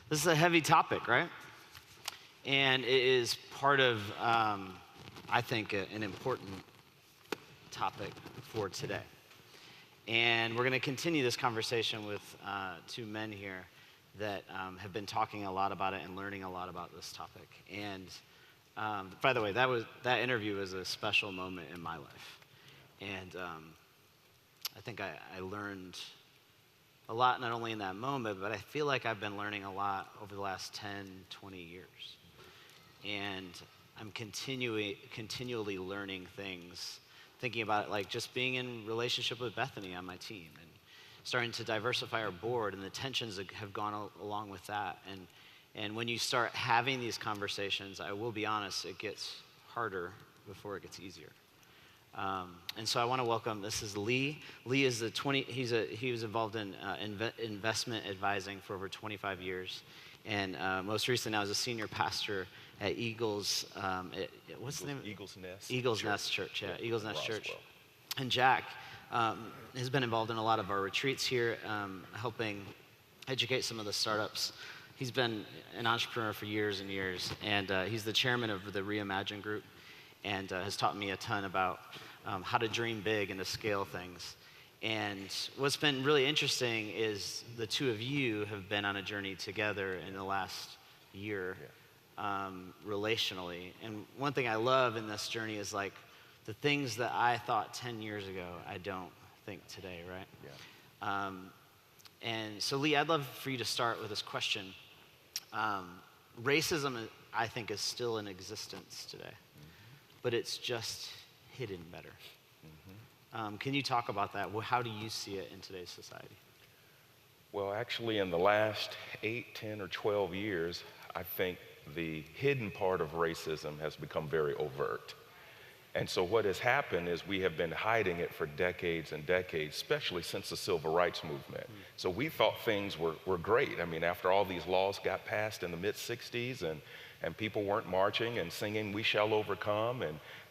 This is a heavy topic, right? And it is part of, I think, an important topic for today. And we're going to continue this conversation with two men here that have been talking a lot about it and learning a lot about this topic. And by the way, that interview was a special moment in my life. And I think I learned a lot, not only in that moment, but I feel like I've been learning a lot over the last 10, 20 years. And I'm continually learning things, thinking about it, like just being in relationship with Bethany on my team and starting to diversify our board, and the tensions that have gone along with that. And when you start having these conversations, I will be honest, it gets harder before it gets easier. And so I want to welcome, this is Lee. Lee is he was involved in investment advising for over 25 years. And most recently now as a senior pastor at Eagles, what's the name? Eagles Nest. Eagles Church. Nest Church, yeah, Eagles Nest Roswell. Church. And Jack has been involved in a lot of our retreats here, helping educate some of the startups. He's been an entrepreneur for years and years, and he's the chairman of the Reimagine group, and has taught me a ton about how to dream big and to scale things. And what's been really interesting is the two of you have been on a journey together in the last year, relationally. And one thing I love in this journey is like the things that I thought 10 years ago, I don't think today, right? Yeah. And so Lee, I'd love for you to start with this question. Racism, I think, is still in existence today, but it's just hidden better. Can you talk about that? Well, how do you see it in today's society? Well, actually, in the last 8, 10, or 12 years, I think the hidden part of racism has become very overt. And so what has happened is we have been hiding it for decades and decades, especially since the Civil Rights Movement. So we thought things were great. I mean, after all these laws got passed in the mid-'60s and people weren't marching and singing "We Shall Overcome,"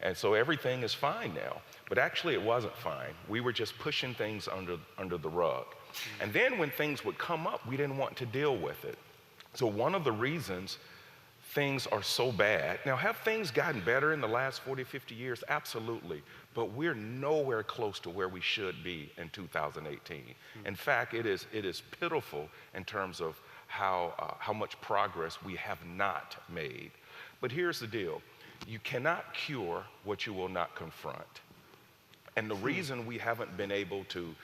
and so everything is fine now. But actually it wasn't fine. We were just pushing things under the rug. And then when things would come up, we didn't want to deal with it. So one of the reasons things are so bad, now have things gotten better in the last 40, 50 years? Absolutely. But we're nowhere close to where we should be in 2018. In fact, it is pitiful in terms of how much progress we have not made. But here's the deal. You cannot cure what you will not confront. And the reason we haven't been able to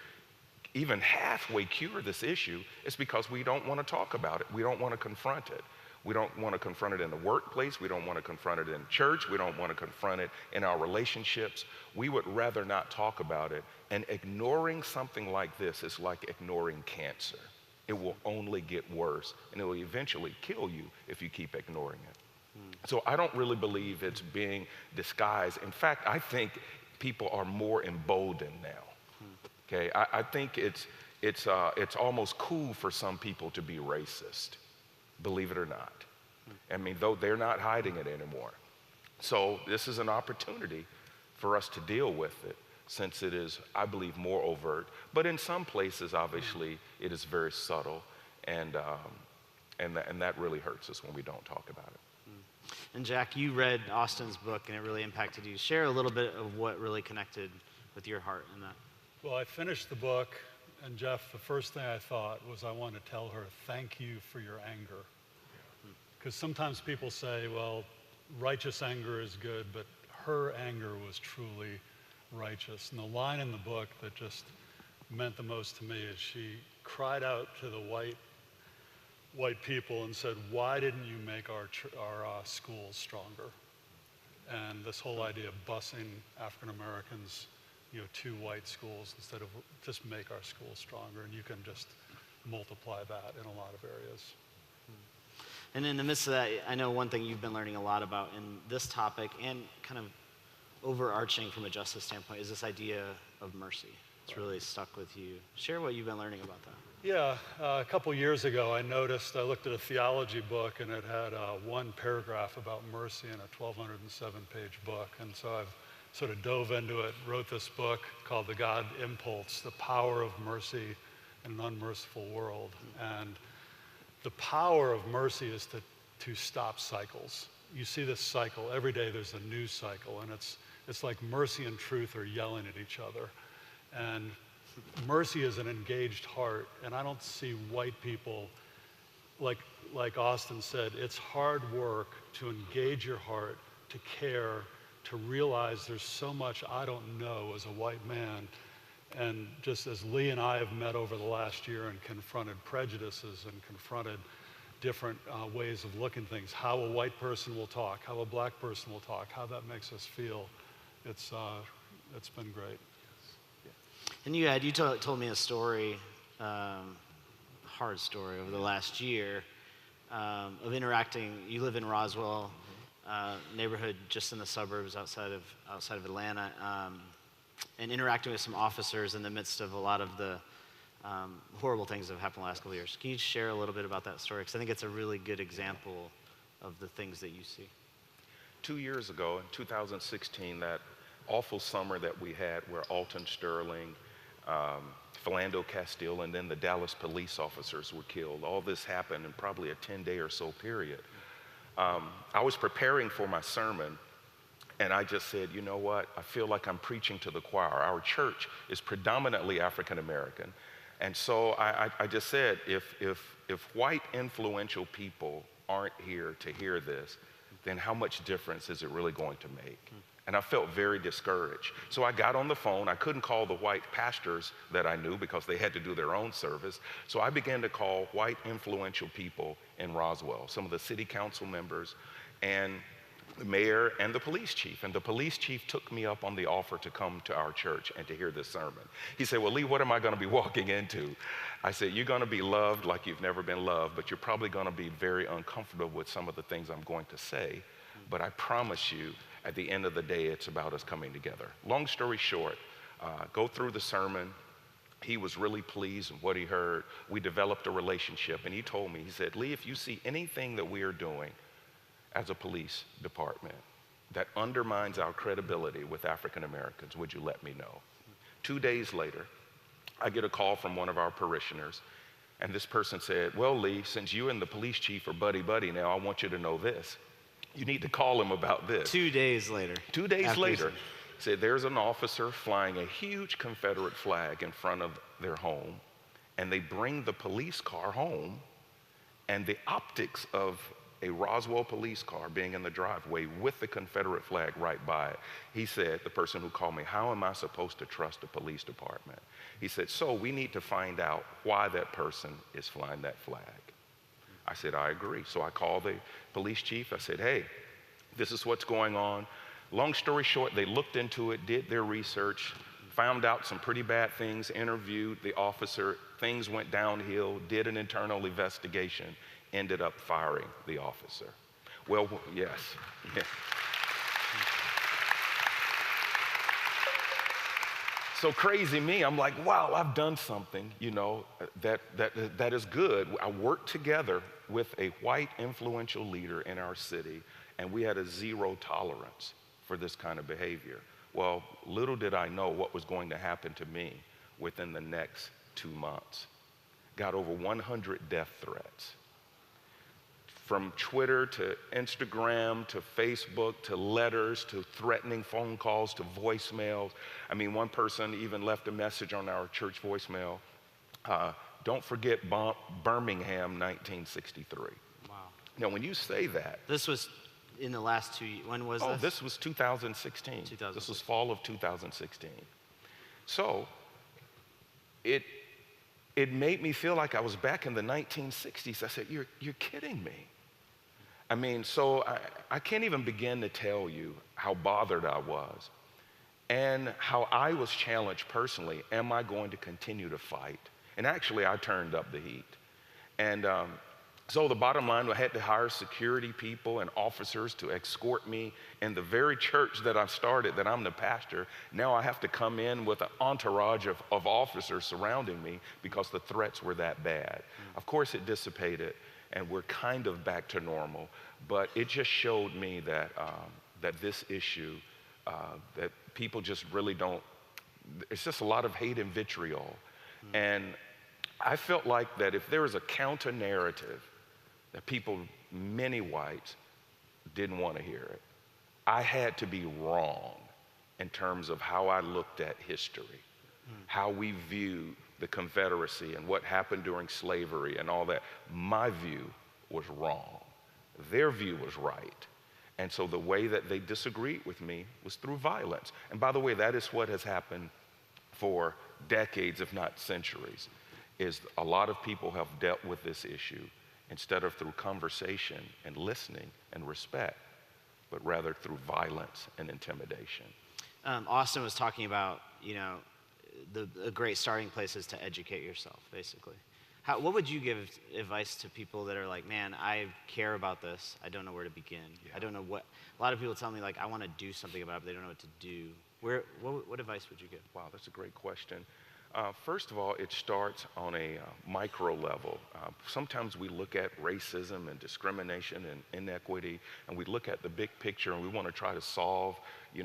even halfway cure this issue is because we don't want to talk about it. We don't want to confront it. We don't want to confront it in the workplace. We don't want to confront it in church. We don't want to confront it in our relationships. We would rather not talk about it. And ignoring something like this is like ignoring cancer. It will only get worse, and it will eventually kill you if you keep ignoring it. So I don't really believe it's being disguised. In fact, I think people are more emboldened now. Okay, I think it's almost cool for some people to be racist, believe it or not. I mean, though they're not hiding it anymore. So this is an opportunity for us to deal with it, since it is, I believe, more overt. But in some places, obviously, it is very subtle, and that really hurts us when we don't talk about it. And Jack, you read Austin's book and it really impacted you. Share a little bit of what really connected with your heart in that. Well, I finished the book, and Jeff, the first thing I thought was I want to tell her, thank you for your anger. Because sometimes people say, well, righteous anger is good, but her anger was truly righteous. And the line in the book that just meant the most to me is she cried out to the white people and said, why didn't you make our schools stronger? And this whole idea of busing African Americans, to white schools instead of just make our schools stronger, and you can just multiply that in a lot of areas. And in the midst of that, I know one thing you've been learning a lot about in this topic and kind of overarching from a justice standpoint is this idea of mercy. It's really stuck with you. Share what you've been learning about that. Yeah, a couple years ago I looked at a theology book, and it had one paragraph about mercy in a 1,207-page book. And so I've sort of dove into it, wrote this book called The God Impulse, The Power of Mercy in an Unmerciful World. And the power of mercy is to stop cycles. You see this cycle. Every day there's a new cycle, and it's like mercy and truth are yelling at each other. And mercy is an engaged heart, and I don't see white people, like Austin said, it's hard work to engage your heart, to care, to realize there's so much I don't know as a white man. And just as Lee and I have met over the last year and confronted prejudices and confronted different ways of looking at things, how a white person will talk, how a black person will talk, how that makes us feel, it's been great. And you told me a story, hard story over the last year of interacting. You live in Roswell, neighborhood just in the suburbs outside of Atlanta, and interacting with some officers in the midst of a lot of the horrible things that have happened the last couple of years. Can you share a little bit about that story? Because I think it's a really good example of the things that you see. 2 years ago, in 2016, that awful summer that we had where Alton Sterling, Philando Castile, and then the Dallas police officers were killed. All this happened in probably a 10-day or so period. I was preparing for my sermon, and I just said, you know what? I feel like I'm preaching to the choir. Our church is predominantly African American. And so I just said, if white influential people aren't here to hear this, then how much difference is it really going to make? And I felt very discouraged. So I got on the phone. I couldn't call the white pastors that I knew because they had to do their own service. So I began to call white influential people in Roswell, some of the city council members and the mayor and the police chief. And the police chief took me up on the offer to come to our church and to hear this sermon. He said, well, Lee, what am I going to be walking into? I said, you're going to be loved like you've never been loved, but you're probably going to be very uncomfortable with some of the things I'm going to say. But I promise you, at the end of the day, it's about us coming together. Long story short, go through the sermon. He was really pleased with what he heard. We developed a relationship, and he told me, he said, Lee, if you see anything that we are doing as a police department that undermines our credibility with African Americans, would you let me know? 2 days later, I get a call from one of our parishioners, and this person said, well, Lee, since you and the police chief are buddy-buddy now, I want you to know this. You need to call him about this. 2 days later. 2 days later, said there's an officer flying a huge Confederate flag in front of their home, and they bring the police car home, and the optics of a Roswell police car being in the driveway with the Confederate flag right by it. He said, the person who called me, how am I supposed to trust the police department? He said, so we need to find out why that person is flying that flag. I said, I agree. So I called the police chief. I said, hey, this is what's going on. Long story short, they looked into it, did their research, found out some pretty bad things, interviewed the officer, things went downhill, did an internal investigation, ended up firing the officer. Well, yes. Yeah. So crazy me, I'm like, wow, I've done something, you know, that is good. I worked together with a white influential leader in our city, and we had a zero tolerance for this kind of behavior. Well, little did I know what was going to happen to me within the next 2 months. Got over 100 death threats. From Twitter to Instagram to Facebook to letters to threatening phone calls to voicemails. I mean, one person even left a message on our church voicemail. Don't forget Birmingham, 1963. Wow. Now, when you say that. This was in the last 2 years. When was this? Oh, this was 2016. This was fall of 2016. So it made me feel like I was back in the 1960s. I said, you're kidding me. I mean, so I can't even begin to tell you how bothered I was and how I was challenged personally. Am I going to continue to fight? And actually, I turned up the heat. And so the bottom line, I had to hire security people and officers to escort me in the very church that I started, that I'm the pastor. Now I have to come in with an entourage of officers surrounding me because the threats were that bad. Of course, it dissipated, and we're kind of back to normal. But it just showed me that, that this issue, that people just really don't, it's just a lot of hate and vitriol. And I felt like that if there is a counter narrative that people, many whites, didn't want to hear it. I had to be wrong in terms of how I looked at history, how we viewed the Confederacy and what happened during slavery and all that. My view was wrong. Their view was right. And so the way that they disagreed with me was through violence. And by the way, that is what has happened for decades, if not centuries, is a lot of people have dealt with this issue instead of through conversation and listening and respect, but rather through violence and intimidation. Austin was talking about, a great starting place is to educate yourself, basically. What would you give advice to people that are like, man, I care about this, I don't know where to begin. Yeah. I don't know what, a lot of people tell me like, I want to do something about it, but they don't know what to do. What advice would you give? Wow, that's a great question. First of all, it starts on a micro level. Sometimes we look at racism and discrimination and inequity, and we look at the big picture and we want to try to solve,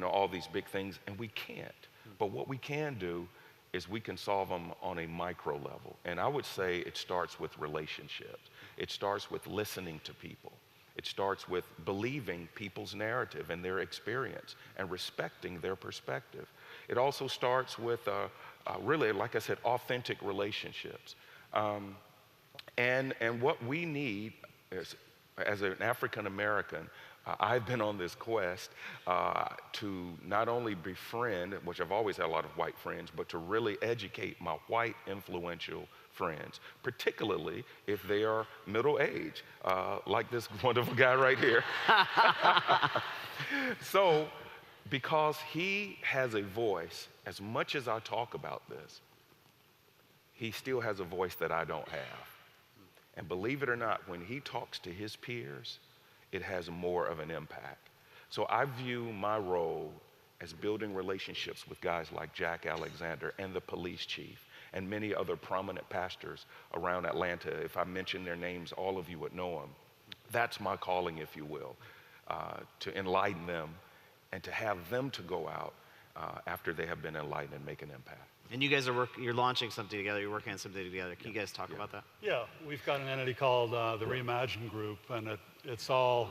all these big things, and we can't. But what we can do is we can solve them on a micro level. And I would say it starts with relationships. It starts with listening to people. It starts with believing people's narrative and their experience and respecting their perspective. It also starts with really, like I said, authentic relationships. And what we need is, as an African American, I've been on this quest to not only befriend, which I've always had a lot of white friends, but to really educate my white influential friends, particularly if they are middle-aged, like this wonderful guy right here. So, because he has a voice, as much as I talk about this, he still has a voice that I don't have. And believe it or not, when he talks to his peers, it has more of an impact. So I view my role as building relationships with guys like Jack Alexander and the police chief and many other prominent pastors around Atlanta. If I mention their names, all of you would know them. That's my calling, if you will, to enlighten them and to have them to go out after they have been enlightened and make an impact. And you guys you're launching something together, you're working on something together. Can you guys talk about that? Yeah, we've got an entity called the Reimagine Group, and it's all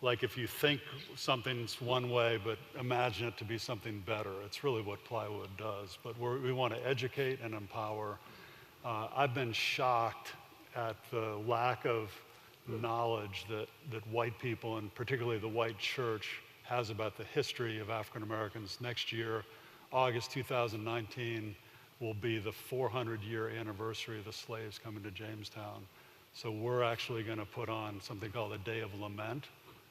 like if you think something's one way, but imagine it to be something better. It's really what Plywood does, but we want to educate and empower. I've been shocked at the lack of knowledge that white people, and particularly the white church, has about the history of African Americans. Next year, August 2019, will be the 400-year anniversary of the slaves coming to Jamestown. So we're actually going to put on something called a Day of Lament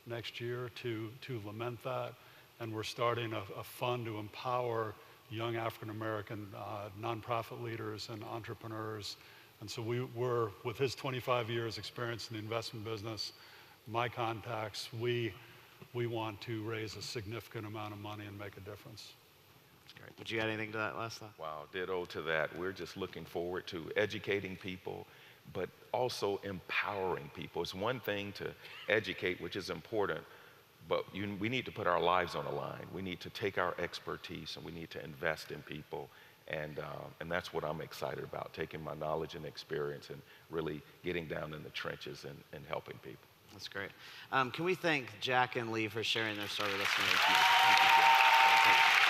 next year to lament that. And we're starting a fund to empower young African American nonprofit leaders and entrepreneurs. And so we're, with his 25 years experience in the investment business, my contacts, we want to raise a significant amount of money and make a difference. Great. Would you add anything to that last thought? Wow, ditto to that. We're just looking forward to educating people, but also empowering people. It's one thing to educate, which is important, but we need to put our lives on the line. We need to take our expertise and we need to invest in people. And that's what I'm excited about, taking my knowledge and experience and really getting down in the trenches and helping people. That's great. Can we thank Jack and Lee for sharing their story with us? Thank you. Thank you, Jack.